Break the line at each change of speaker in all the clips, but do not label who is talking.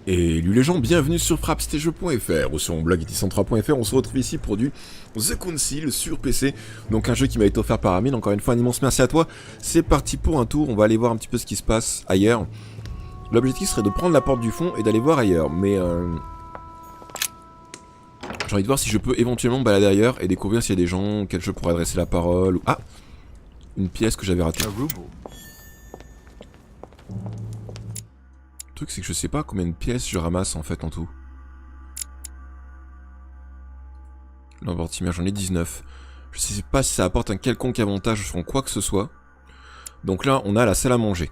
Et lui les gens, bienvenue sur frappstage.fr ou sur mon blog etisson3.fr. On se retrouve ici pour du The Council sur PC, donc un jeu qui m'a été offert par Amine. Encore une fois, un immense merci à toi. C'est parti pour un tour, on va aller voir un petit peu ce qui se passe ailleurs. L'objectif serait de prendre la porte du fond et d'aller voir ailleurs, mais j'ai envie de voir si je peux éventuellement me balader ailleurs et découvrir s'il y a des gens auxquels je pourrais adresser la parole. Ah, une pièce que j'avais ratée. Le truc c'est que je sais pas combien de pièces je ramasse en fait en tout. L'emportimer, j'en ai 19. Je sais pas si ça apporte un quelconque avantage sur quoi que ce soit. Donc là on a la salle à manger.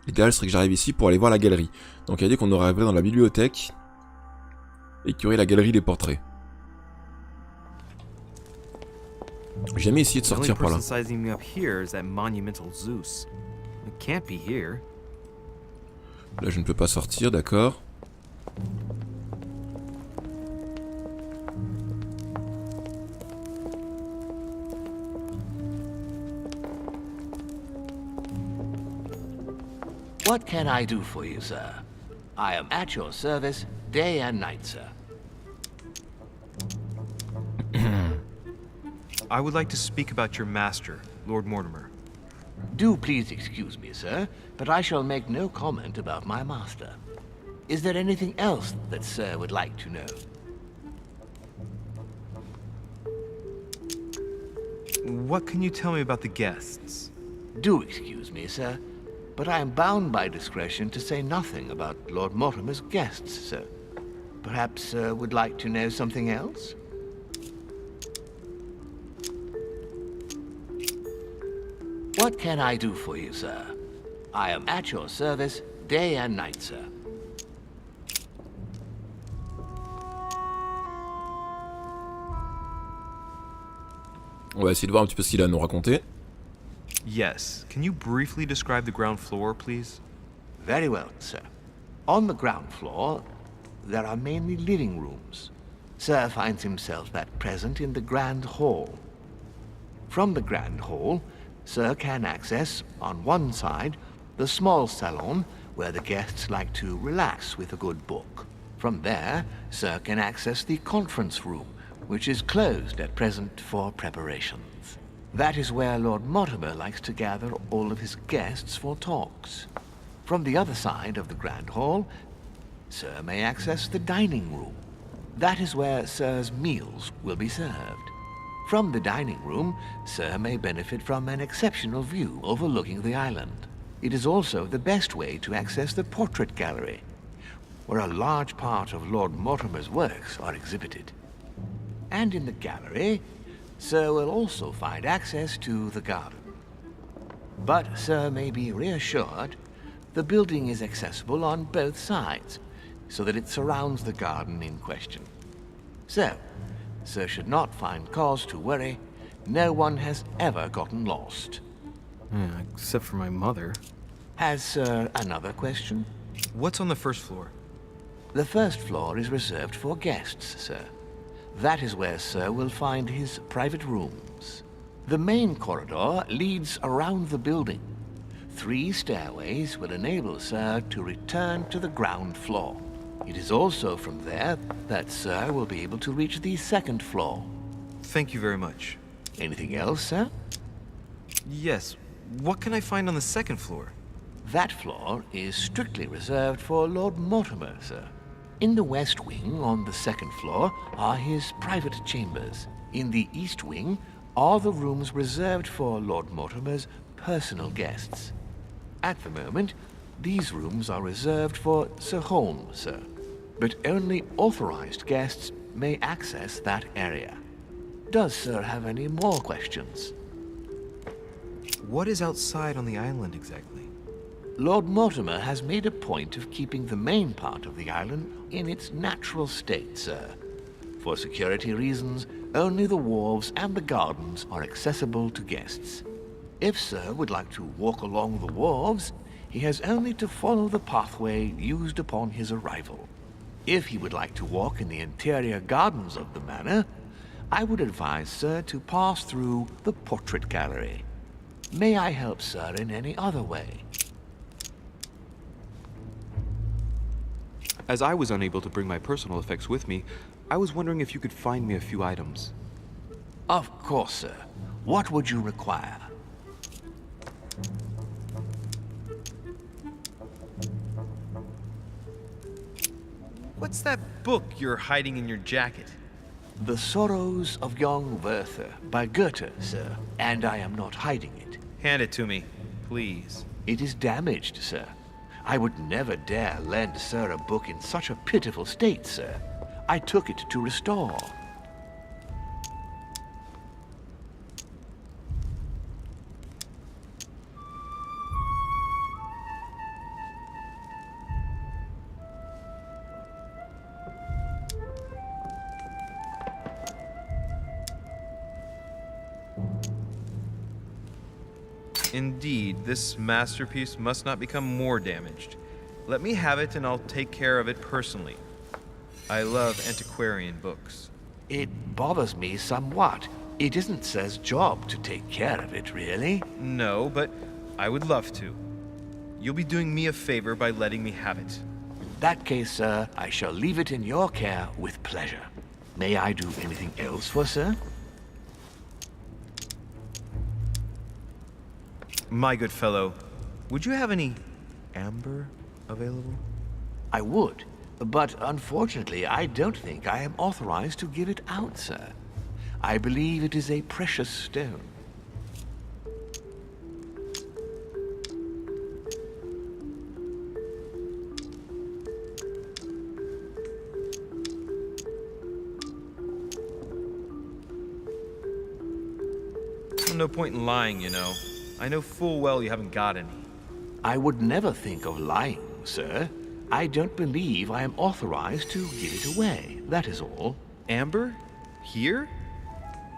L'idéal serait que j'arrive ici pour aller voir la galerie. Donc il a dit qu'on arriverait dans la bibliothèque et qu'il y aurait la galerie des portraits. J'ai jamais essayé de sortir par là. Là je ne peux pas sortir, d'accord.
What can I do for you, sir? I am at your service, day and night, sir.
I would like to speak about your master, Lord Mortimer.
Do please excuse me, sir, but I shall make no comment about my master. Is there anything else that sir would like to know?
What can you tell me about the guests?
Do excuse me, sir, but I am bound by discretion to say nothing about Lord Mortimer's guests, sir. Perhaps sir would like to know something else? What can I do for you, sir? I am at your service, day and night, sir.
On va essayer de voir un petit peu ce qu'il a à nous raconter.
Yes. Can you briefly describe the ground floor, please?
Very well, sir. On the ground floor, there are mainly living rooms. Sir finds himself at present in the Grand Hall. From the Grand Hall, Sir can access, on one side, the small salon where the guests like to relax with a good book. From there, Sir can access the conference room, which is closed at present for preparations. That is where Lord Mortimer likes to gather all of his guests for talks. From the other side of the Grand Hall, Sir may access the dining room. That is where Sir's meals will be served. From the dining room, Sir may benefit from an exceptional view overlooking the island. It is also the best way to access the portrait gallery, where a large part of Lord Mortimer's works are exhibited. And in the gallery, Sir will also find access to the garden. But Sir may be reassured, the building is accessible on both sides, so that it surrounds the garden in question. So, Sir should not find cause to worry. No one has ever gotten lost.
Except for my mother.
Has Sir another question?
What's on the first floor?
The first floor is reserved for guests, sir. That is where Sir will find his private rooms. The main corridor leads around the building. 3 stairways will enable Sir to return to the ground floor. It is also from there that Sir will be able to reach the second floor.
Thank you very much.
Anything else, sir?
Yes. What can I find on the second floor?
That floor is strictly reserved for Lord Mortimer, sir. In the west wing on the second floor are his private chambers. In the east wing are the rooms reserved for Lord Mortimer's personal guests. At the moment, these rooms are reserved for Sir Holmes, sir. But only authorized guests may access that area. Does Sir have any more questions?
What is outside on the island exactly?
Lord Mortimer has made a point of keeping the main part of the island in its natural state, sir. For security reasons, only the wharves and the gardens are accessible to guests. If Sir would like to walk along the wharves, he has only to follow the pathway used upon his arrival. If he would like to walk in the interior gardens of the manor, I would advise Sir to pass through the portrait gallery. May I help Sir in any other way?
As I was unable to bring my personal effects with me, I was wondering if you could find me a few items.
Of course, sir. What would you require?
What's that book you're hiding in your jacket?
The Sorrows of Young Werther by Goethe, sir. And I am not hiding it.
Hand it to me, please.
It is damaged, sir. I would never dare lend sir a book in such a pitiful state, sir. I took it to restore.
Indeed, this masterpiece must not become more damaged. Let me have it and I'll take care of it personally. I love antiquarian books.
It bothers me somewhat. It isn't sir's job to take care of it, really.
No, but I would love to. You'll be doing me a favor by letting me have it.
In that case, sir, I shall leave it in your care with pleasure. May I do anything else for sir?
My good fellow, would you have any amber available?
I would, but unfortunately I don't think I am authorized to give it out, sir. I believe it is a precious stone.
No point in lying, you know. I know full well you haven't got any.
I would never think of lying, sir. I don't believe I am authorized to give it away, that is all.
Amber? Here?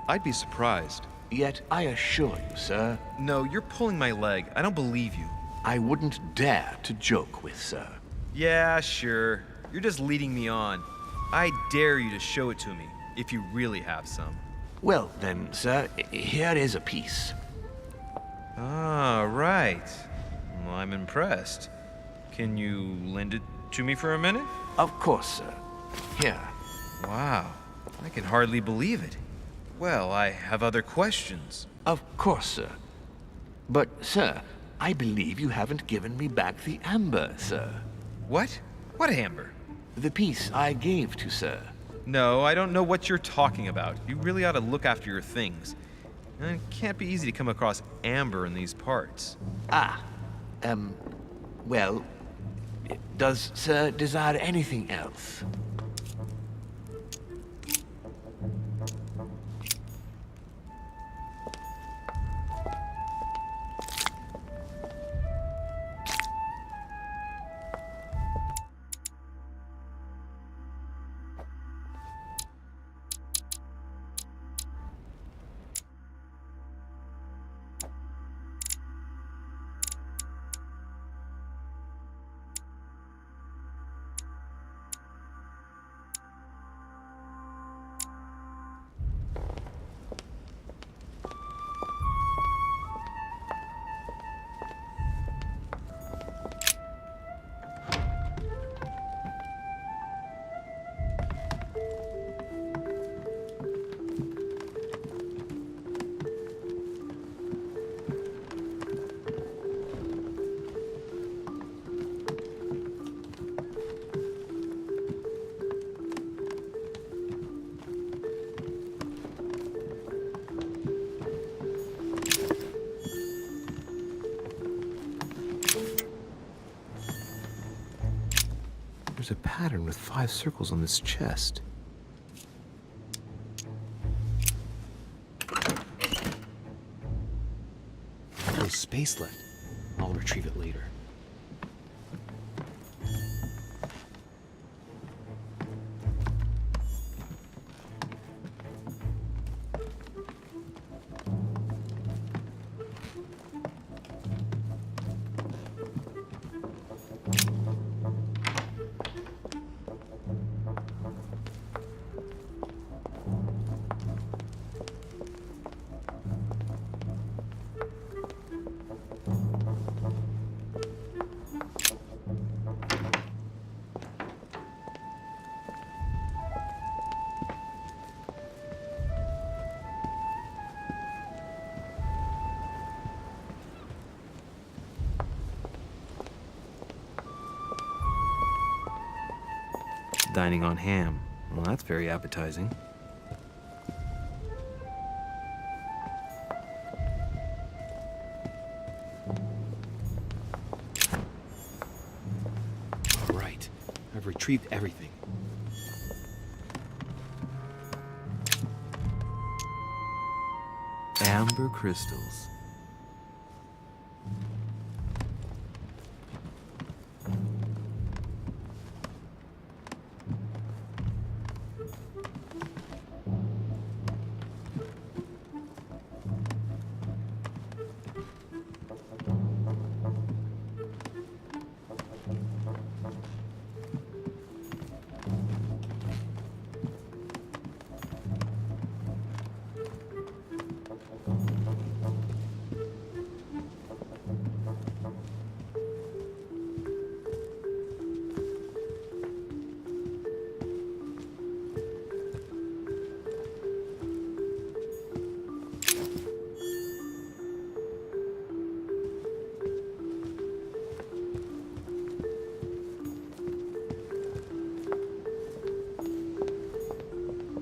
I'd be surprised.
Yet I assure you, sir,
No, you're pulling my leg. I don't believe you.
I wouldn't dare to joke with sir.
Yeah, sure. You're just leading me on. I dare you to show it to me, if you really have some.
Well then, sir, here is a piece.
Ah, right. Well, I'm impressed. Can you lend it to me for a minute?
Of course, sir. Here.
Wow, I can hardly believe it. Well, I have other questions.
Of course, sir. But, sir, I believe you haven't given me back the amber, sir.
What? What amber?
The piece I gave to sir.
No, I don't know what you're talking about. You really ought to look after your things. And it can't be easy to come across amber in these parts.
Well, does sir desire anything else? There's a pattern with 5 circles on this chest.
No space left. I'll retrieve it later. dining on ham. Well, that's very appetizing. All right, I've retrieved everything. Amber crystals.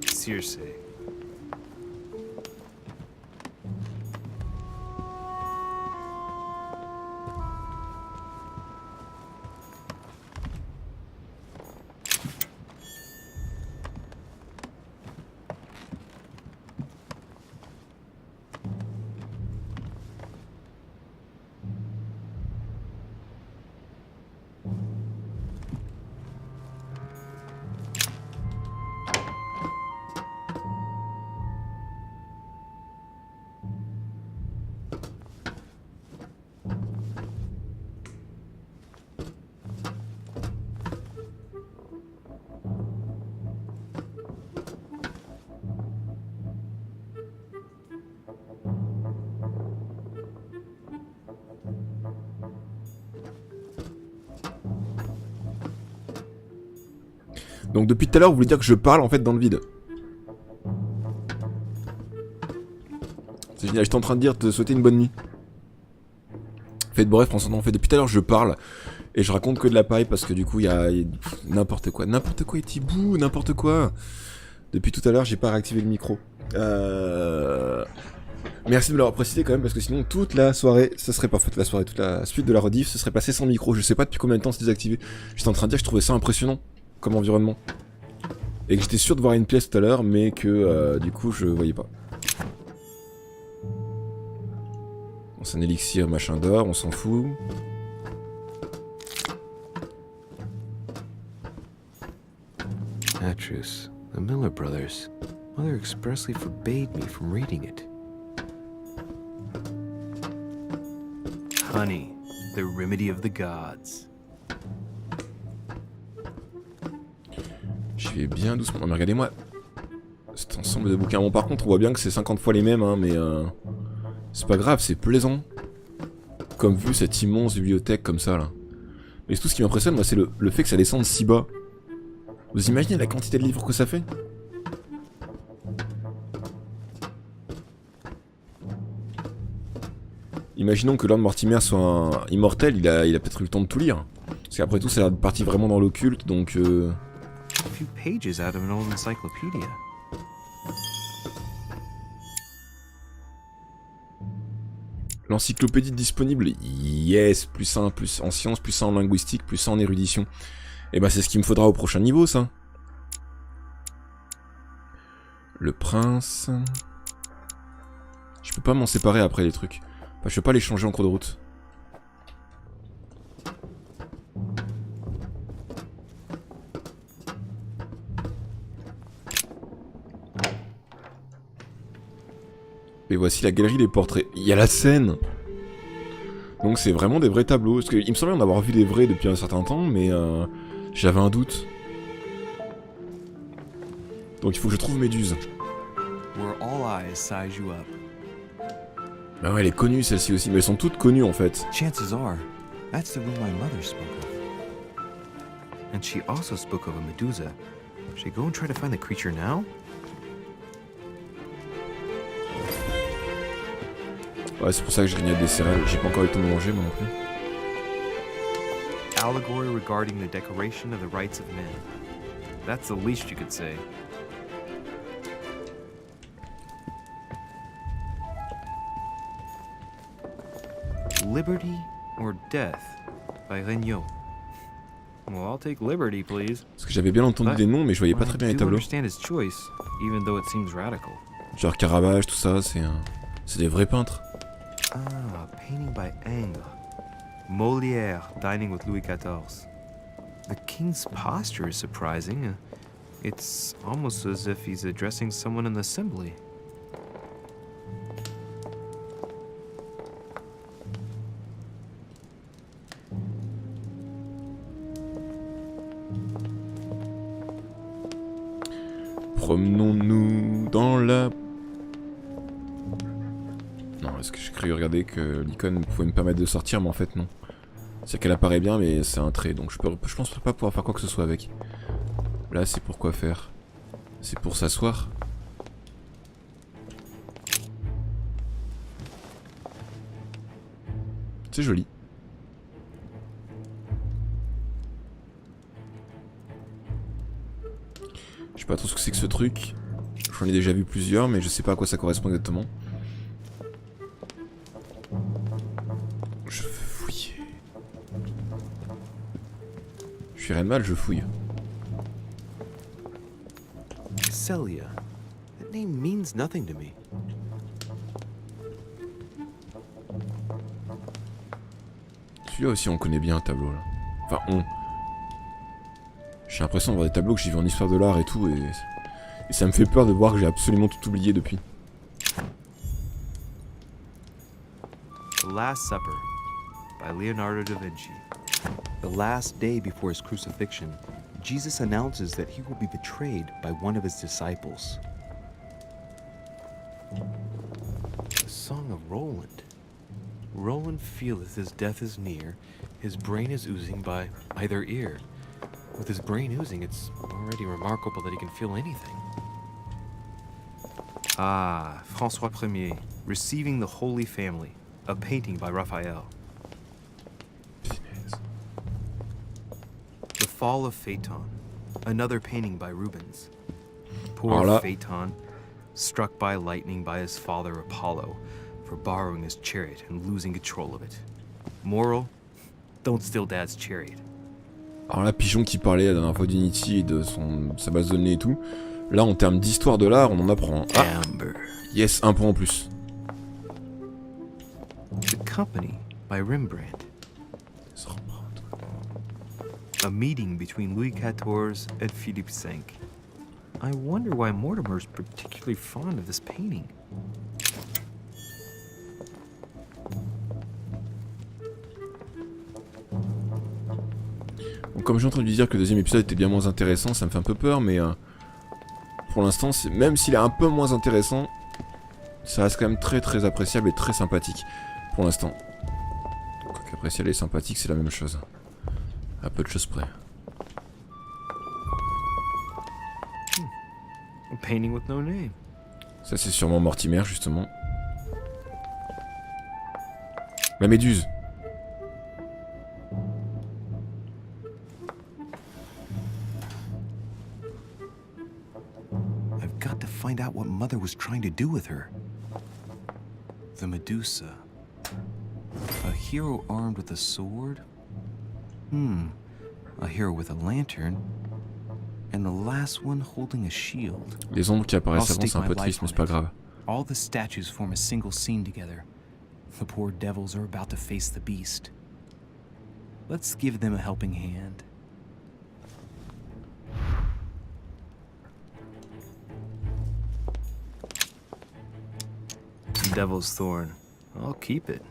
Circe.
Donc depuis tout à l'heure, vous voulez dire que je parle en fait dans le vide. C'est génial, j'étais en train de dire de te souhaiter une bonne nuit. Faites bref, en fait depuis tout à l'heure je parle et je raconte que de la paille parce que du coup il y a n'importe quoi et Thibou, n'importe quoi. Depuis tout à l'heure j'ai pas réactivé le micro. Merci de me l'avoir précisé quand même parce que sinon toute la soirée, ce serait parfait, la soirée, toute la suite de la rediff, ce serait passé sans micro. Je sais pas depuis combien de temps c'est désactivé. J'étais en train de dire que je trouvais ça impressionnant comme environnement. Et que j'étais sûr de voir une pièce tout à l'heure mais que du coup je voyais pas. Bon, c'est un élixir machin d'or, on s'en fout.
Atrus, the Miller brothers. Mother expressly forbade me from reading it. Honey, the remedy of the gods.
Je vais bien doucement. Non mais regardez-moi cet ensemble de bouquins. Bon par contre on voit bien que c'est 50 fois les mêmes hein, mais c'est pas grave, c'est plaisant. Comme vu cette immense bibliothèque comme ça là. Mais tout ce qui m'impressionne moi c'est le fait que ça descende si bas. Vous imaginez la quantité de livres que ça fait? Imaginons que Lord Mortimer soit un immortel, il a peut-être eu le temps de tout lire. Parce qu'après tout c'est parti vraiment dans l'occulte donc
A few pages out of an old encyclopedia.
L'encyclopédie disponible, yes, plus 1 plus en sciences, plus 1 en linguistique, plus 1 en érudition. Et bah c'est ce qu'il me faudra au prochain niveau ça. Le prince... Je peux pas m'en séparer après les trucs. Enfin, je peux pas les changer en cours de route. Et voici la galerie des portraits. Il y a la scène. Donc c'est vraiment des vrais tableaux. Parce qu'il me semblait en avoir vu des vrais depuis un certain temps, mais j'avais un doute. Donc il faut que je trouve Méduse. Ah ouais, elle est connue celle-ci aussi, mais elles sont toutes connues en fait.
Chances are, that's the room my mother spoke of. And she also spoke of a Medusa. Should I go and try to find the creature now?
Ouais, c'est pour ça que je grignote des céréales. J'ai pas encore eu le temps de manger, moi non plus.
Allegory regarding the decoration of the rights of men.
That's the least you could say. Liberty or Death by Regnault. Well, I'll take Liberty, please.
Parce que j'avais bien entendu des noms, mais je voyais pas très bien les tableaux.
Understand his choice, even though it seems radical.
Genre Caravage, tout ça, c'est des vrais peintres.
Ah, painting by Ingres. Molière dining with Louis XIV. The king's posture is surprising. It's almost as if he's addressing someone in the assembly.
Promenons-nous dans la... Non, est-ce que j'ai cru regarder que l'icône pouvait me permettre de sortir, mais en fait non. C'est qu'elle apparaît bien, mais c'est un trait, donc je pense pas pouvoir faire quoi que ce soit avec. Là, c'est pour quoi faire? C'est pour s'asseoir. C'est joli. Je sais pas trop ce que c'est que ce truc. J'en ai déjà vu plusieurs, mais je sais pas à quoi ça correspond exactement. Je veux fouiller. Je suis rien de mal, je fouille.
Celia. That name means nothing to me.
Celui-là aussi, on connaît bien un tableau là. Enfin, on. J'ai l'impression d'avoir des tableaux que j'ai vus en histoire de l'art et tout, et ça me fait peur de voir que j'ai absolument tout oublié depuis.
The Last Supper by Leonardo da Vinci. The last day before his crucifixion, Jesus announces that he will be betrayed by one of his disciples. The Song of Roland. Roland feeleth his death is near, his brain is oozing by either ear. With his brain oozing, it's already remarkable that he can feel anything. Ah, François Ier, Receiving the Holy Family, a painting by Raphael. The Fall of Phaeton, another painting by Rubens. Poor Phaeton, struck by lightning by his father Apollo for borrowing his chariot and losing control of it. Moral, don't steal dad's chariot.
Alors là, Pigeon qui parlait la dernière fois d'Unity et de sa base de données et tout. Là, en termes d'histoire de l'art, on en apprend. Ah, yes, un point en plus.
The Company by Rembrandt. A meeting between Louis XIV and Philippe V. I wonder why Mortimer's particularly fond of this painting.
Bon, comme j'ai entendu dire que le deuxième épisode était bien moins intéressant, ça me fait un peu peur, mais pour l'instant, même s'il est un peu moins intéressant, ça reste quand même très très appréciable et très sympathique, pour l'instant. Donc appréciable et sympathique, c'est la même chose. À peu de choses près.
A painting with no name.
Ça c'est sûrement Mortimer, justement. La méduse.
I've got to find out what Mother was trying to do with her. The Medusa. A hero armed with a sword? A hero with a lantern. And the last one holding a shield.
Les ombres qui apparaissent avant, c'est un peu triste, mais c'est pas grave.
All the statues form a single scene together. The poor devils are about to face the beast. Let's give them a helping hand.
Devil's Thorn. I'll keep it.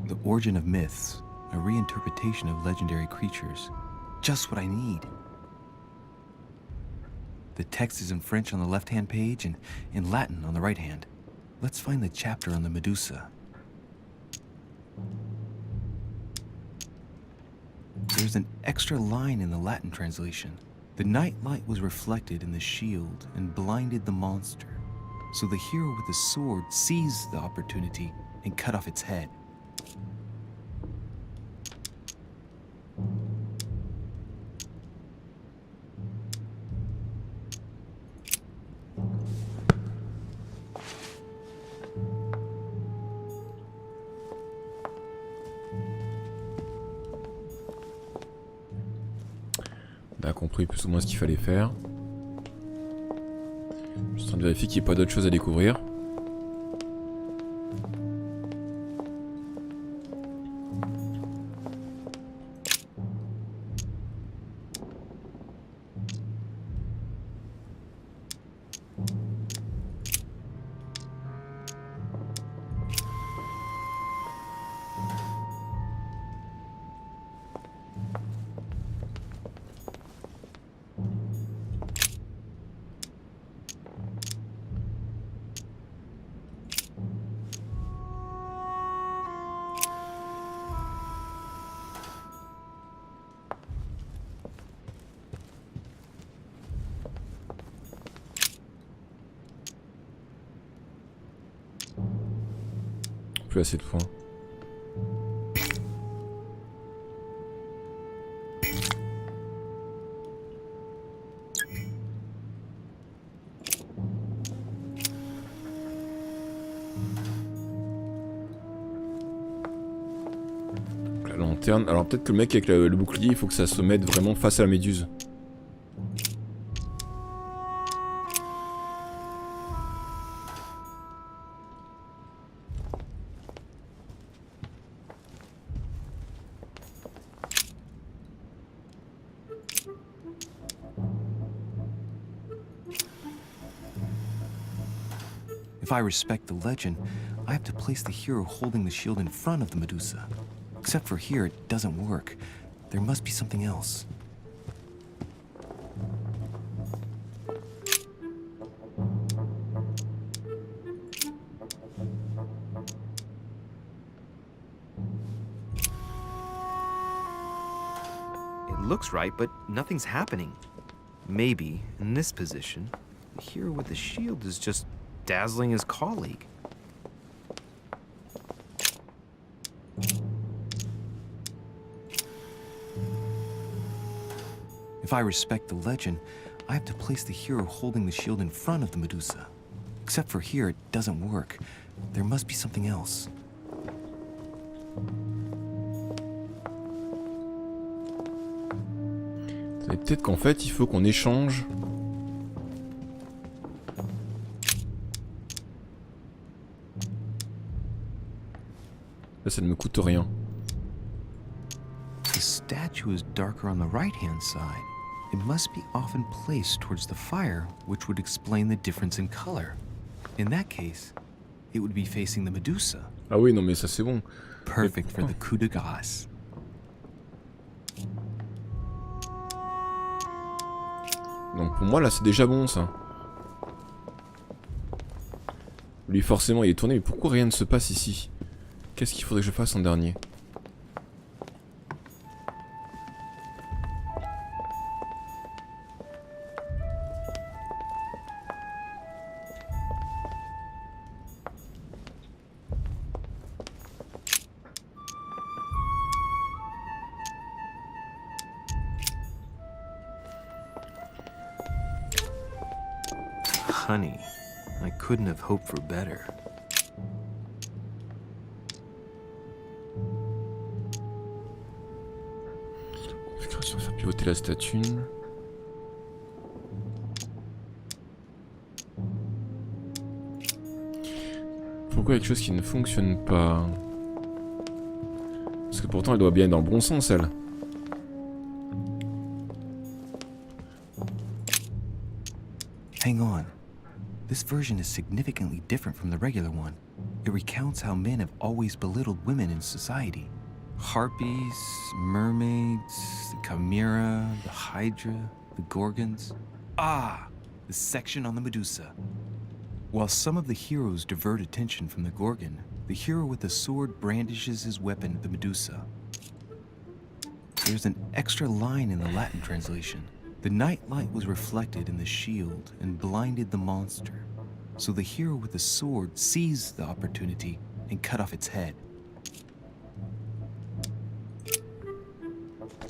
The Origin of Myths, a reinterpretation of legendary creatures. Just what I need. The text is in French on the left-hand page and in Latin on the right hand. Let's find the chapter on the Medusa. There's an extra line in the Latin translation. The night light was reflected in the shield and blinded the monster. So the hero with the sword seized the opportunity and cut off its head.
On a compris plus ou moins ce qu'il fallait faire. Je suis en train de vérifier qu'il n'y ait pas d'autre chose à découvrir. Plus assez de points. La lanterne. Alors peut-être que le mec avec le bouclier, il faut que ça se mette vraiment face à la méduse.
If I respect the legend, I have to place the hero holding the shield in front of the Medusa. Except for here, it doesn't work. There must be something else.
It looks right, but nothing's happening. Maybe, in this position, the hero with the shield is just dazzling his colleague.
If I respect the legend, I have to place the hero holding the shield in front of the Medusa. Except for here, it doesn't work. There must be something else.
Peut-être qu'en fait, il faut qu'on échange. Là, ça ne me coûte rien.
The statue is darker on the right-hand side. It must be often placed towards the fire, which would explain the difference in color. In that case, it would be facing the Medusa.
Ah oui, non mais ça c'est bon.
Perfect for the coup de grâce.
Donc pour moi là c'est déjà bon ça. Lui forcément il est tourné, mais pourquoi rien ne se passe ici? Qu'est-ce qu'il faudrait que je fasse en dernier?
Honey, I couldn't have hoped for better.
Configuration, faire pivoter la statue. Pourquoi quelque chose qui ne fonctionne pas? Parce que pourtant elle doit bien être dans le bon sens elle.
Hang on. This version is significantly different from the regular one. It recounts how men have always belittled women in society. Harpies, mermaids, the chimera, the hydra, the gorgons. Ah, the section on the Medusa. While some of the heroes divert attention from the Gorgon, the hero with the sword brandishes his weapon at the Medusa. There's an extra line in the Latin translation. The nightlight was reflected in the shield and blinded the monster, so the hero with the sword seized the opportunity and cut off its head.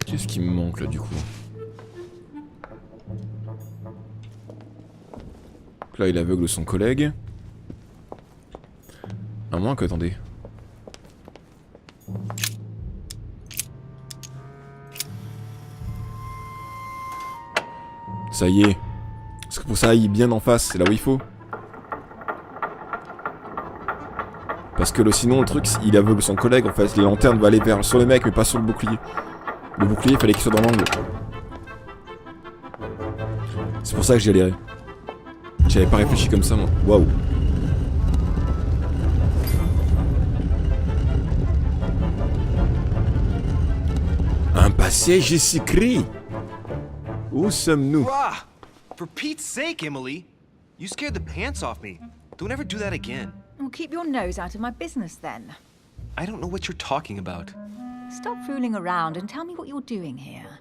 Qu'est-ce qui me manque là du coup? Donc là il aveugle son collègue. À moins que, attendez. Ça y est. Parce que pour ça, il est bien en face, c'est là où il faut. Parce que sinon, le truc, il aveugle son collègue, en fait. Les lanternes vont aller sur le mec, mais pas sur le bouclier. Le bouclier, il fallait qu'il soit dans l'angle. C'est pour ça que j'ai galéré. J'avais pas réfléchi comme ça, moi. Waouh. Un passage secret. Où sommes-nous?
Ah! For Pete's sake, Emily! You scared the pants off me. Don't ever do that again.
Well, keep your nose out of my business then.
I don't know what you're talking about.
Stop fooling around and tell me what you're doing here.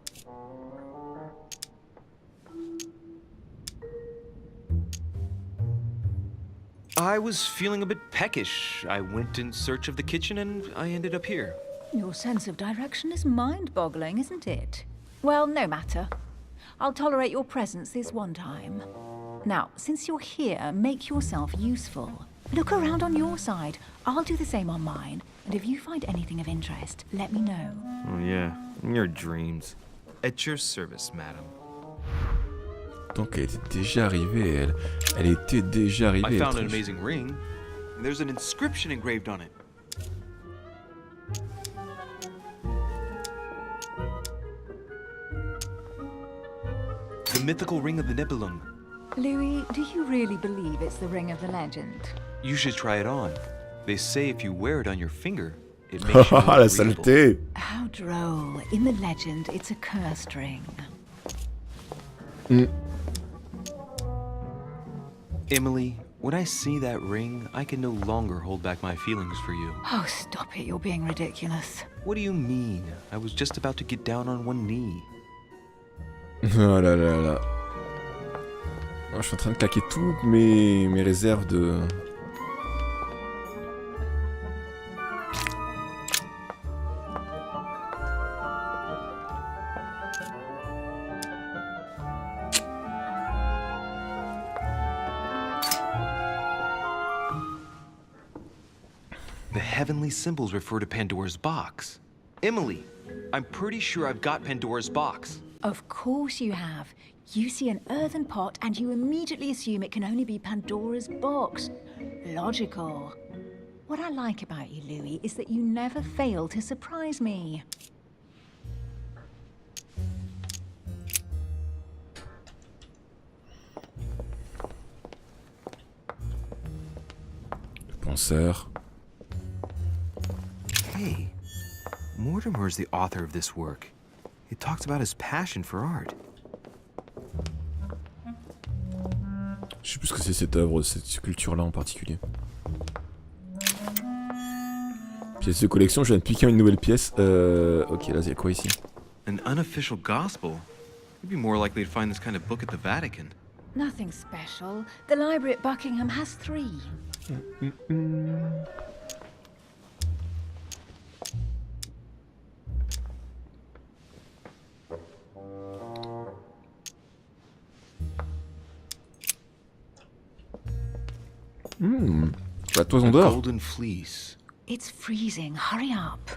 I was feeling a bit peckish. I went in search of the kitchen and I ended up here.
Your sense of direction is mind-boggling, isn't it? Well, no matter. I'll tolerate your presence this one time. Now, since you're here, make yourself useful. Look around on your side. I'll do the same on mine. And if you find anything of interest, let me know.
Oh yeah, in your dreams. At your service, madam.
Donc elle était déjà arrivée, elle. Elle était déjà arrivée.
I found an amazing ring. There's an inscription engraved on it. The mythical ring of the Nibelung.
Louis, do you really believe it's the ring of the legend?
You should try it on. They say if you wear it on your finger, it makes you
La saleté.
How droll. In the legend, it's a cursed ring.
Emily, when I see that ring, I can no longer hold back my feelings for you.
Oh, stop it. You're being ridiculous.
What do you mean? I was just about to get down on one knee.
Oh là là là. Je suis en train de claquer toutes mes réserves de...
The heavenly symbols refer to Pandora's box. Emily, I'm pretty sure I've got Pandora's box.
Of course you have. You see an earthen pot and you immediately assume it can only be Pandora's box. Logical. What I like about you, Louis, is that you never fail to surprise me.
Le penseur.
Hey, Mortimer is the author of this work. It talks about his passion for art.
Je sais plus ce que c'est cette œuvre, cette sculpture-là en particulier. Pièce de collection, je viens de piquer une nouvelle pièce. Ok, là, il y a quoi ici?
An unofficial gospel? You'd be more likely to find this kind of book at the Vatican.
Nothing special. The library at Buckingham has 3.
La toison d'or.
Golden fleece.
It's freezing. Hurry up.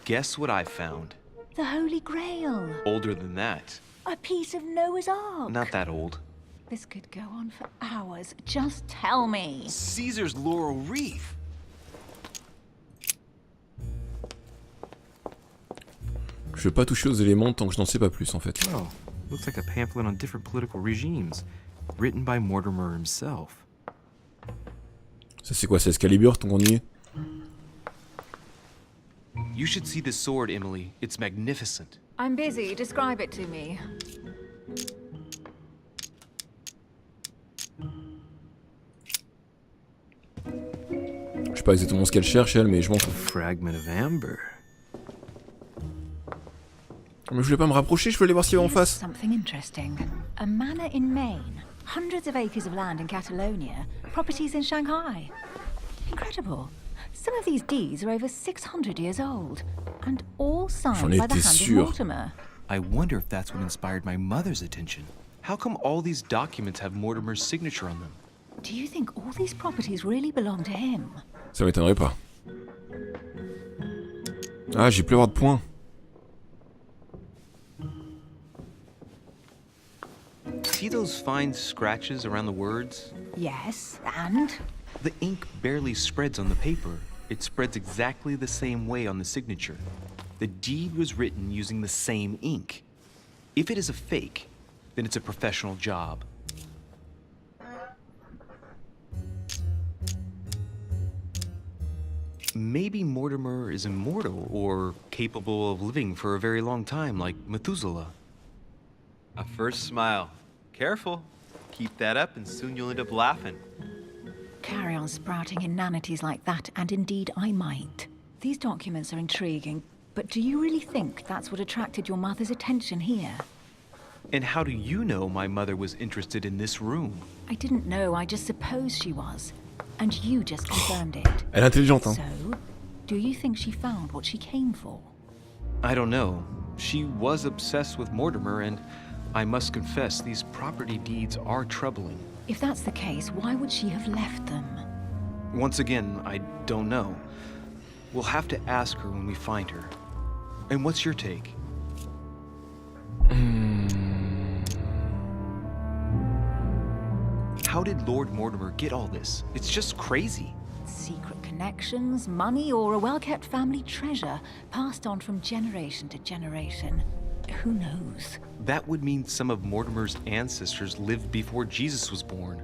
Guess what I found?
The Holy Grail.
Older than that.
A piece of Noah's Ark.
Not that old.
This could go on for hours. Just tell me.
Caesar's laurel wreath.
Je veux pas toucher aux éléments tant que je n'en sais pas plus en fait.
Oh, looks like a pamphlet on different political regimes, written by Mortimer himself.
Ça c'est quoi, c'est Excalibur, ton grenier?
You should see this sword, Emily. It's magnificent.
I'm busy. Describe it to me.
Je sais pas exactement ce qu'elle cherche elle, mais je m'en fous.
Fragment of amber.
Mais je voulais pas me rapprocher, je voulais voir ce qu'il y avait en
Here's
face.
something interesting. A manor in Maine, hundreds of acres of land in Catalonia, properties in Shanghai. Incredible. Some of these deeds are over 600 years old, and all signed
J'en
by the
étais
hand
sûr.
of Mortimer.
I wonder if that's what inspired my mother's attention.
How come all these documents have Mortimer's signature on them?
Do you think all these properties really belong to him?
Ça m'étonnerait pas. Ah, j'ai plus avoir de points.
See those fine scratches around the words?
Yes, and?
The ink barely spreads on the paper. It spreads exactly the same way on the signature. The deed was written using the same ink. If it is a fake, then it's a professional job. Maybe Mortimer is immortal or capable of living for a very long time, like Methuselah.
A first smile. Careful. Keep that up and soon you'll end up laughing.
Carry on sprouting inanities like that, and indeed I might. These documents are intriguing, but do you really think that's what attracted your mother's attention here?
And how do you know my mother was interested in this room?
I didn't know, I just supposed she was. And you just confirmed it.
Elle est intelligente, hein.
So, do you think she found what she came for?
I don't know. She was obsessed with Mortimer, and I must confess, these property deeds are troubling.
If that's the case, why would she have left them?
Once again, I don't know. We'll have to ask her when we find her. And what's your take? How did Lord Mortimer get all this? It's just crazy.
Secret connections, money, or a well-kept family treasure passed on from generation to generation. Who knows?
That would mean some of Mortimer's ancestors lived before Jesus was born.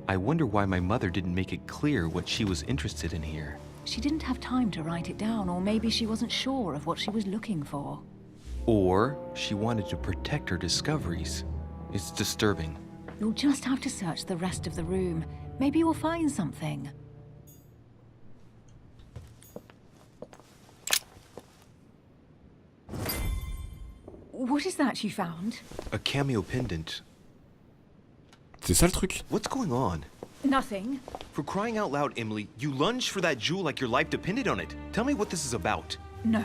I wonder why my mother didn't make it clear what she was interested in here.
She didn't have time to write it down, or maybe she wasn't sure of what she was looking for.
Or she wanted to protect her discoveries. It's disturbing.
You'll just have to search the rest of the room. Maybe you'll find something. What is that you found?
A cameo pendant.
C'est ça le truc.
What's going on?
Nothing.
For crying out loud, Emily, you lunged for that jewel like your life depended on it. Tell me what this is about.
No.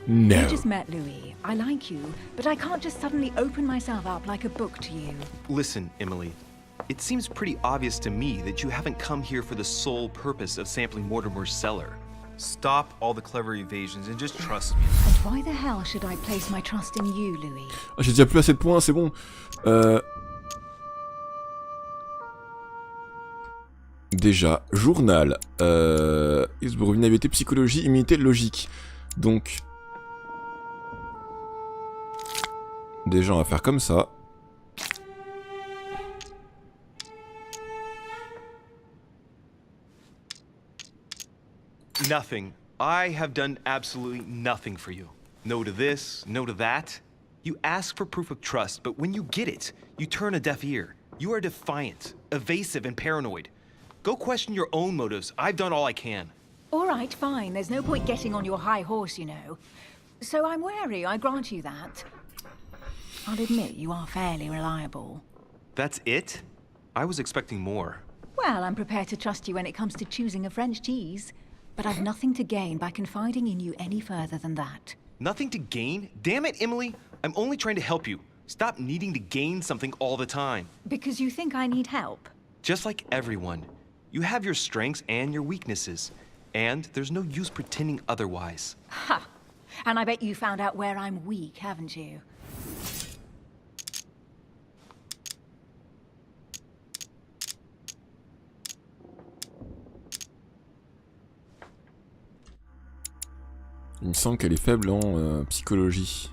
No.
You just met Louis. I like you, but I can't just suddenly open myself up like a book to you.
Listen, Emily. It seems pretty obvious to me that you haven't come here for the sole purpose of sampling Mortimer's cellar.
Stop all the clever evasions and just trust me.
And why the hell should I place my trust in you, Louis?
Ah, j'ai déjà plus assez de points, c'est bon. Déjà, journal. Hillsborough, une habileté psychologie, immunité logique. Donc... Déjà, on va faire comme ça.
Nothing. I have done absolutely nothing for you. No to this, no to that. You ask for proof of trust, but when you get it, you turn a deaf ear. You are defiant, evasive, and paranoid. Go question your own motives. I've done all I can.
All right, fine. There's no point getting on your high horse, you know. So I'm wary, I grant you that. I'll admit you are fairly reliable.
That's it? I was expecting more.
Well, I'm prepared to trust you when it comes to choosing a French cheese. But I've nothing to gain by confiding in you any further than that.
Nothing to gain? Damn it, Emily! I'm only trying to help you. Stop needing to gain something all the time.
Because you think I need help?
Just like everyone. You have your strengths and your weaknesses. And there's no use pretending otherwise.
Ha! And I bet you found out where I'm weak, haven't you?
Il me semble qu'elle est faible en psychologie.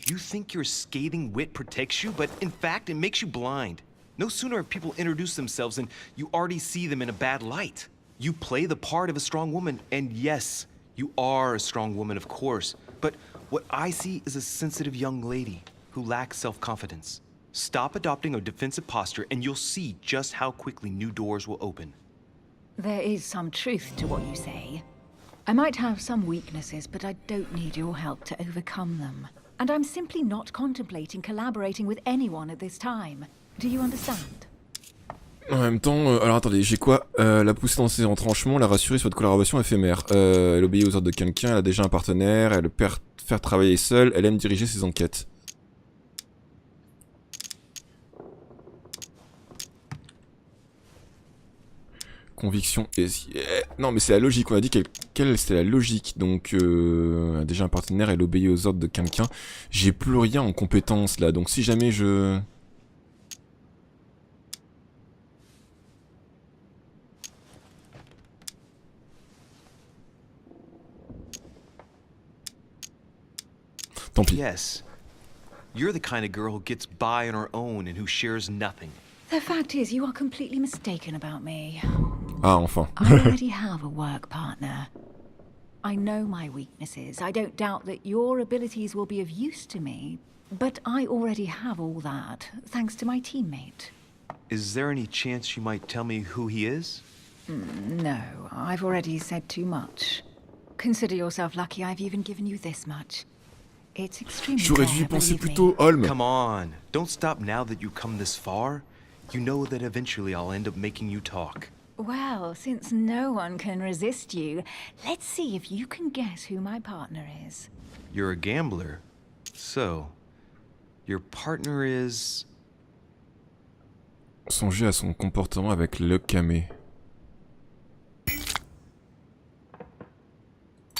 You think your scathing wit protects you, but in fact it makes you blind. No sooner have people introduced themselves than you already see them in a bad light. You play the part of a strong woman, and yes, you are a strong woman, of course. But what I see is a sensitive young lady who lacks self-confidence. Stop adopting a defensive posture, and you'll see just how quickly new doors will open.
There is some truth to what you say. I might have some weaknesses, but I don't need your help to overcome them. And I'm simply not contemplating collaborating with anyone at this time. Do you understand?
En même temps, alors attendez, j'ai quoi la pousser dans ses retranchements, la rassurer sur votre collaboration éphémère. Elle obéit aux ordres de quelqu'un, elle a déjà un partenaire, elle perd faire travailler seule, elle aime diriger ses enquêtes. Conviction et... Non mais c'est la logique, on a dit qu'elle c'était la logique, donc elle a déjà un partenaire, elle obéit aux ordres de quelqu'un. J'ai plus rien en compétences là, donc si jamais je... Tant pis.
Yes. You're the kind of girl who gets by on her own and who shares nothing.
The fact is, you are completely mistaken about me.
Ah, enfin.
I already have a work partner. I know my weaknesses. I don't doubt that your abilities will be of use to me. But I already have all that, thanks to my teammate.
Is there any chance you might tell me who he is?
No, I've already said too much. Consider yourself lucky I've even given you this much. It's extremely
J'aurais dû y penser plus tôt, Holm.
Come on, don't stop now that you've come this far. You know that eventually I'll end up making you talk.
Well, since no one can resist you, let's see if you can guess who my partner is.
You're a gambler. So, your partner is...
Songez à son comportement avec le camé.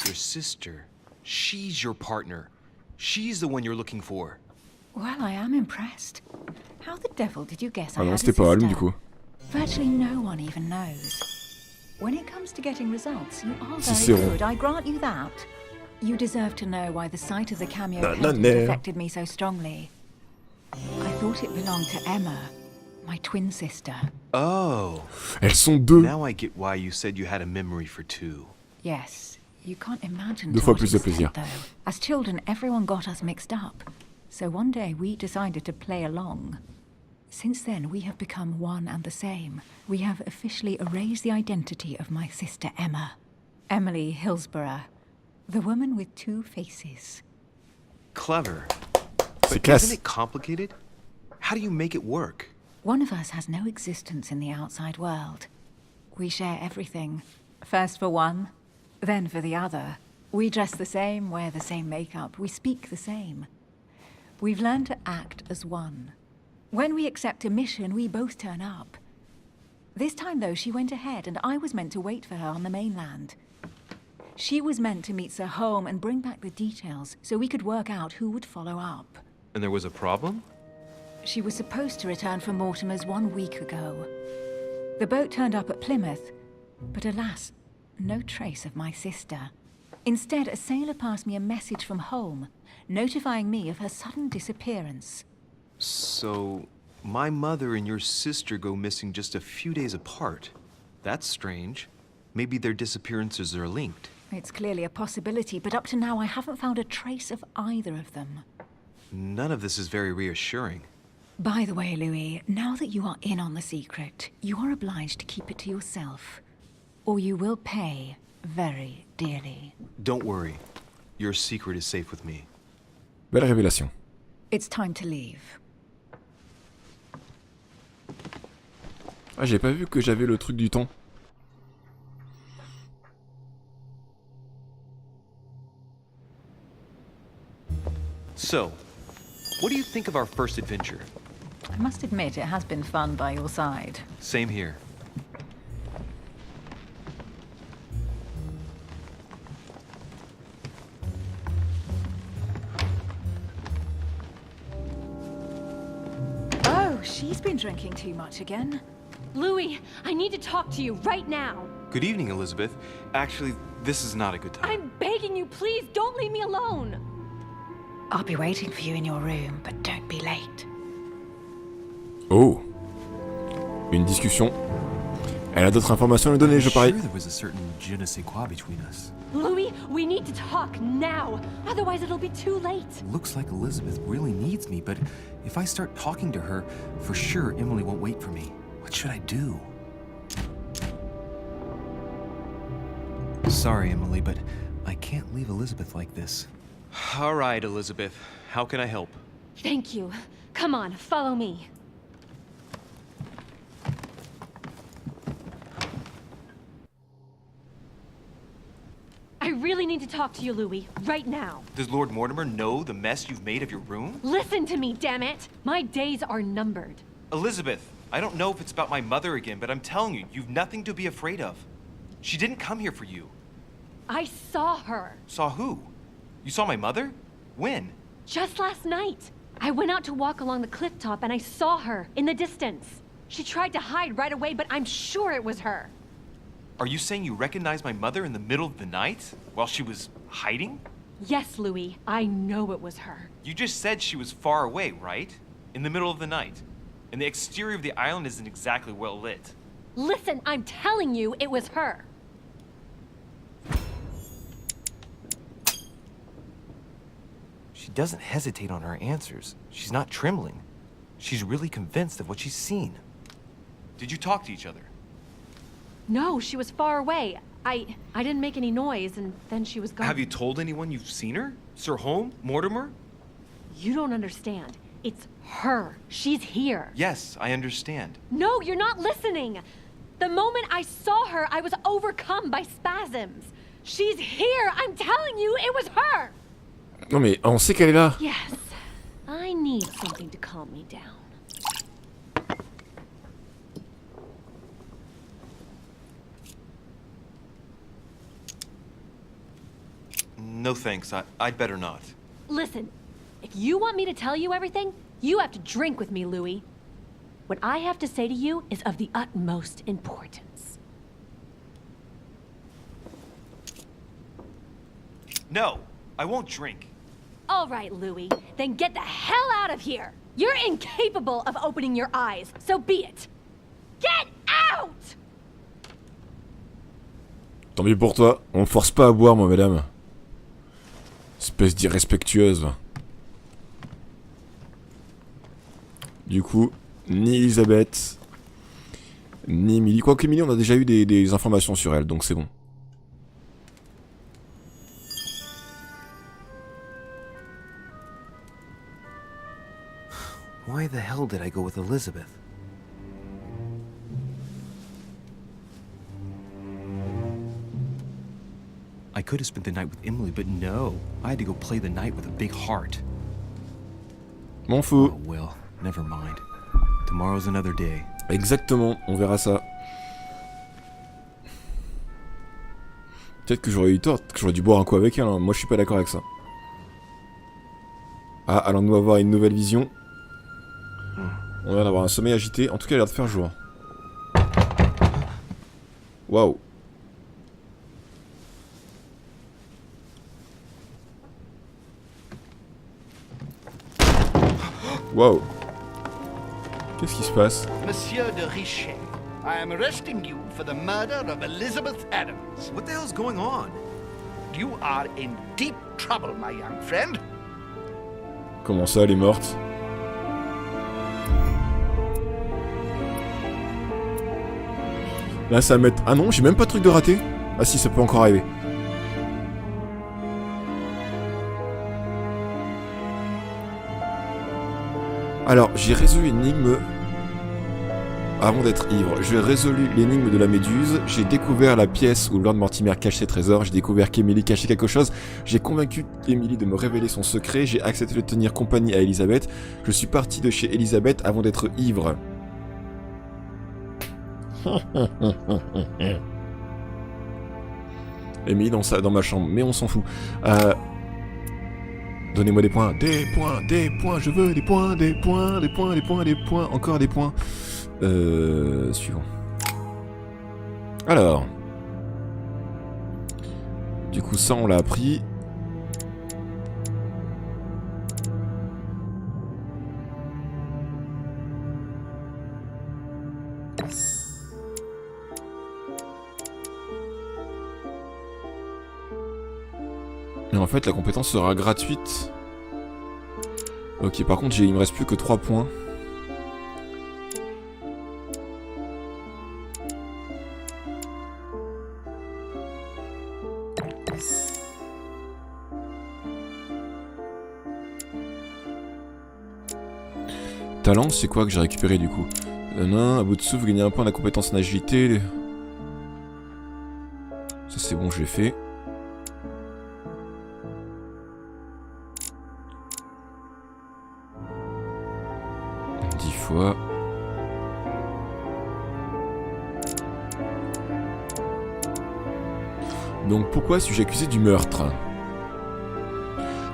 Your sister. She's your partner. She's the one you're looking for.
Well, I am impressed. How the devil did you guess I
Ah non,
had a
c'était pas Holm
sister?
du coup.
Virtually no one even knows. When it comes to getting results, you are very
Cicéron.
good, I grant you that. You deserve to know why the sight of the cameo
Banane.
painting affected me so strongly. I thought it belonged to Emma, my twin sister.
Oh.
Elles sont deux.
Now I get why you said you had a memory for two.
Yes, you can't imagine
Deux
to
fois
what
plus de
extent,
plaisir.
though. As children, everyone got us mixed up. So one day we decided to play along. Since then, we have become one and the same. We have officially erased the identity of my sister Emma. Emily Hillsborough. The woman with two faces.
Clever.
C'est
But
classe.
isn't it complicated? How do you make it work?
One of us has no existence in the outside world. We share everything. First for one, then for the other. We dress the same, wear the same makeup, we speak the same. We've learned to act as one. When we accept a mission, we both turn up. This time, though, she went ahead, and I was meant to wait for her on the mainland. She was meant to meet Sir Home and bring back the details, so we could work out who would follow up.
And there was a problem?
She was supposed to return from Mortimer's 1 week ago. The boat turned up at Plymouth, but alas, no trace of my sister. Instead, a sailor passed me a message from home, notifying me of her sudden disappearance.
So, my mother and your sister go missing just a few days apart. That's strange. Maybe their disappearances are linked.
It's clearly a possibility, but up to now I haven't found a trace of either of them.
None of this is very reassuring.
By the way, Louis, now that you are in on the secret, you are obliged to keep it to yourself, or you will pay very dearly.
Don't worry. Your secret is safe with me.
Belle révélation.
It's time to leave.
Ah, j'ai pas vu que j'avais le truc du temps.
So, what do you think of our first adventure?
I must admit it has been fun by your side.
Same here.
Oh, she's been drinking too much again.
Louis, I need to talk to you right now.
Good evening, Elizabeth. Actually, this is not a good time.
I'm begging you, please don't leave me alone.
I'll be waiting for you in your room, but don't be late.
Oh. Une discussion. Elle a d'autres informations à nous donner, je parie.
Sure, there was a certain je ne sais quoi between us.
Louis, we need to talk now. Otherwise, it'll be too late.
Looks like Elizabeth really needs me, but if I start talking to her, for sure Emily won't wait for me. What should I do? Sorry, Emily, but I can't leave Elizabeth like this.
All right, Elizabeth. How can I help?
Thank you. Come on, follow me. really need to talk to you, Louis, right now.
Does Lord Mortimer know the mess you've made of your room?
Listen to me, damn it! My days are numbered.
Elizabeth, I don't know if it's about my mother again, but I'm telling you, you've nothing to be afraid of. She didn't come here for you.
I saw her.
Saw who? You saw my mother? When?
Just last night. I went out to walk along the cliff top and I saw her in the distance. She tried to hide right away, but I'm sure it was her.
Are you saying you recognized my mother in the middle of the night while she was hiding?
Yes, Louis, I know it was her.
You just said she was far away, right? In the middle of the night. And the exterior of the island isn't exactly well lit.
Listen, I'm telling you it was her.
She doesn't hesitate on her answers. She's not trembling. She's really convinced of what she's seen. Did you talk to each other?
No, she was far away. I didn't make any noise, and then she was gone.
Have you told anyone you've seen her? Sir Holm? Mortimer?
You don't understand. It's her. She's here.
Yes, I understand.
No, you're not listening. The moment I saw her, I was overcome by spasms. She's here. I'm telling you, it was her.
Non mais on sait qu'elle est là.
Yes. I need something to calm me down.
No thanks, I'd better not.
Listen, if you want me to tell you everything, you have to drink with me, Louis. What I have to say to you is of the utmost importance.
No, I won't drink.
All right, Louis, then get the hell out of here. You're incapable of opening your eyes, so be it. Get out!
Tant mieux pour toi, on me force pas à boire moi madame. Espèce d'irrespectueuse. Du coup, ni Elisabeth, ni Emily. Quoique Emily, on a déjà eu des informations sur elle, donc c'est bon.
Why the hell did I go with Elizabeth? I could have spent the night with Emily, but no. I had to go play the night with a big heart.
M'en fous.
Oh well, never mind. Tomorrow's another day.
Exactement, on verra ça. Peut-être que j'aurais eu tort, que j'aurais dû boire un coup avec elle, hein. Moi je suis pas d'accord avec ça. Ah, allons-nous avoir une nouvelle vision. On vient d'avoir un sommeil agité, en tout cas il a l'air de faire jour. Waouh. Waouh. Qu'est-ce qui se passe?
Monsieur de Richet, I am arresting you for the murder of Elizabeth Adams.
What the hell's going on?
You are in deep trouble, my young friend.
Comment ça, elle est morte? Là, ça va mettre... Ah non, j'ai même pas de truc de raté. Ah si, ça peut encore arriver. Alors, j'ai résolu l'énigme... Avant d'être ivre, j'ai résolu l'énigme de la méduse, j'ai découvert la pièce où Lord Mortimer cache ses trésors, j'ai découvert qu'Emily cachait quelque chose, j'ai convaincu Emily de me révéler son secret, j'ai accepté de tenir compagnie à Elisabeth, je suis parti de chez Elisabeth avant d'être ivre. Emily dans ma chambre, mais on s'en fout. Donnez-moi des points, je veux des points, des points, encore des points. Suivant. Alors. Du coup, ça, on l'a appris. Et en fait, la compétence sera gratuite. Ok, par contre, il me reste plus que 3 points. Talent, c'est quoi que j'ai récupéré du coup? À bout de souffle, gagner un point de la compétence en agilité. Ça c'est bon, je l'ai fait. fois. Donc pourquoi suis-je accusé du meurtre?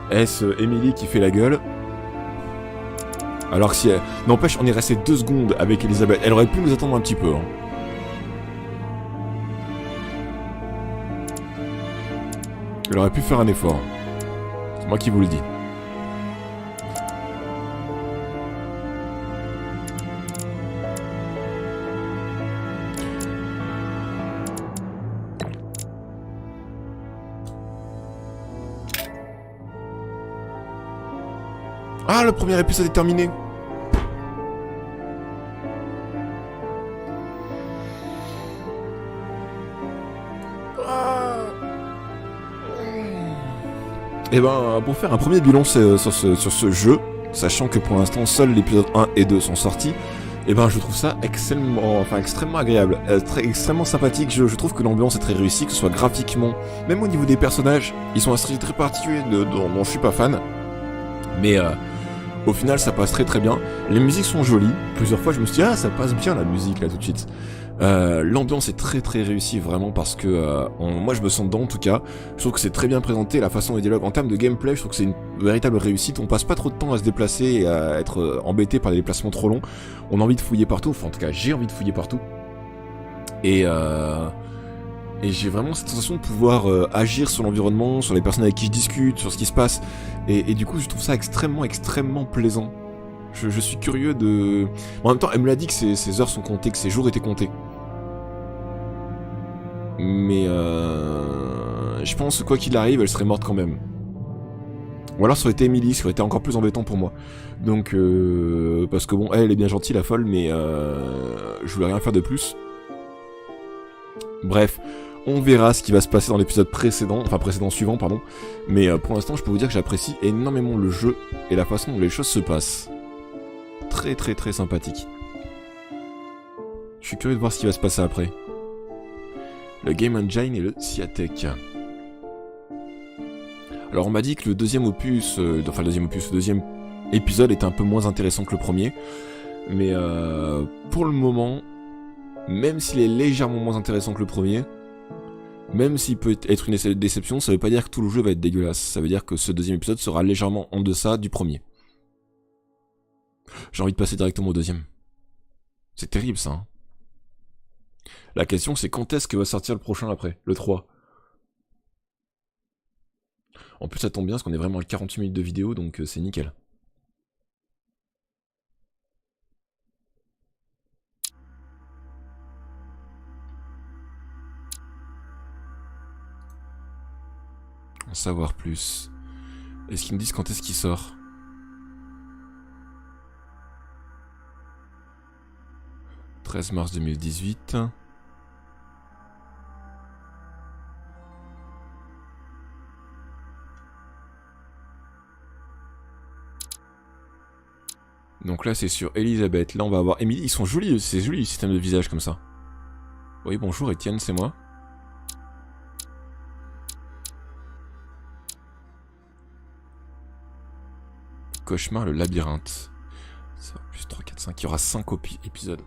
Est-ce Emily qui fait la gueule? Alors que si elle... N'empêche, on est resté 2 secondes avec Elisabeth. Elle aurait pu nous attendre un petit peu. Hein. Elle aurait pu faire un effort. C'est moi qui vous le dis. Ah, le premier épisode est terminé. Et ben, pour faire un premier bilan sur ce jeu, sachant que pour l'instant seuls l'épisode 1 et 2 sont sortis, et ben je trouve ça extrêmement agréable, extrêmement sympathique. Je trouve que l'ambiance est très réussie, que ce soit graphiquement, même au niveau des personnages, ils sont un style très particulier dont je suis pas fan, mais au final ça passe très très bien. Les musiques sont jolies, plusieurs fois je me suis dit ah ça passe bien la musique là tout de suite. L'ambiance est très très réussie vraiment parce que moi je me sens dedans en tout cas. Je trouve que c'est très bien présenté, la façon des dialogues en termes de gameplay, je trouve que c'est une véritable réussite. On passe pas trop de temps à se déplacer et à être embêté par des déplacements trop longs. On a envie de fouiller partout, enfin en tout cas j'ai envie de fouiller partout. Et j'ai vraiment cette sensation de pouvoir agir sur l'environnement, sur les personnes avec qui je discute, sur ce qui se passe. Et du coup je trouve ça extrêmement plaisant. Je suis curieux de... En même temps, elle me l'a dit que ses heures sont comptées, que ses jours étaient comptés. Mais je pense que quoi qu'il arrive, elle serait morte quand même. Ou alors ça aurait été Emily, ce qui aurait été encore plus embêtant pour moi. Donc, parce que bon, elle est bien gentille, la folle, mais je voulais rien faire de plus. Bref, on verra ce qui va se passer dans l'épisode suivant, pardon. Mais pour l'instant, je peux vous dire que j'apprécie énormément le jeu et la façon dont les choses se passent. Très sympathique. Je suis curieux de voir ce qui va se passer après. Le Game Engine et le Ciatec. Alors on m'a dit que le deuxième épisode était un peu moins intéressant que le premier. Mais pour le moment, même s'il est légèrement moins intéressant que le premier, même s'il peut être une déception, ça veut pas dire que tout le jeu va être dégueulasse. Ça veut dire que ce deuxième épisode sera légèrement en deçà du premier. J'ai envie de passer directement au deuxième. C'est terrible ça. Hein. La question c'est quand est-ce que va sortir le prochain après, le 3. En plus ça tombe bien parce qu'on est vraiment à 48 minutes de vidéo donc c'est nickel. En savoir plus. Est-ce qu'ils me disent quand est-ce qu'il sort ? « 13 mars 2018. » Donc là c'est sur Elisabeth, là on va avoir Emily, ils sont jolis, c'est joli le système de visage comme ça. Oui bonjour Étienne, c'est moi. Cauchemar, le labyrinthe. Ça va, plus 3, 4, 5, il y aura 5 épisodes.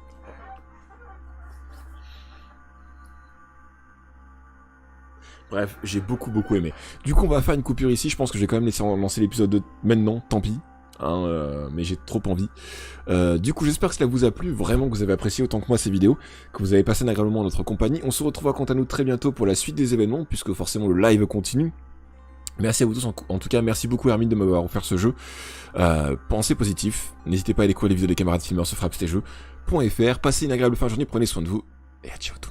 Bref, j'ai beaucoup aimé. Du coup on va faire une coupure ici, je pense que je vais quand même laisser lancer l'épisode 2 maintenant, tant pis. Hein, mais j'ai trop envie. Du coup j'espère que cela vous a plu, vraiment que vous avez apprécié autant que moi ces vidéos, que vous avez passé un agréable moment en notre compagnie. On se retrouvera quant à nous très bientôt pour la suite des événements, puisque forcément le live continue. Merci à vous tous, en tout cas merci beaucoup Hermine de m'avoir offert ce jeu. Pensez positif, n'hésitez pas à découvrir les vidéos des camarades filmeurs sur frapstejeux.fr. Passez une agréable fin de journée, prenez soin de vous, et à ciao tout.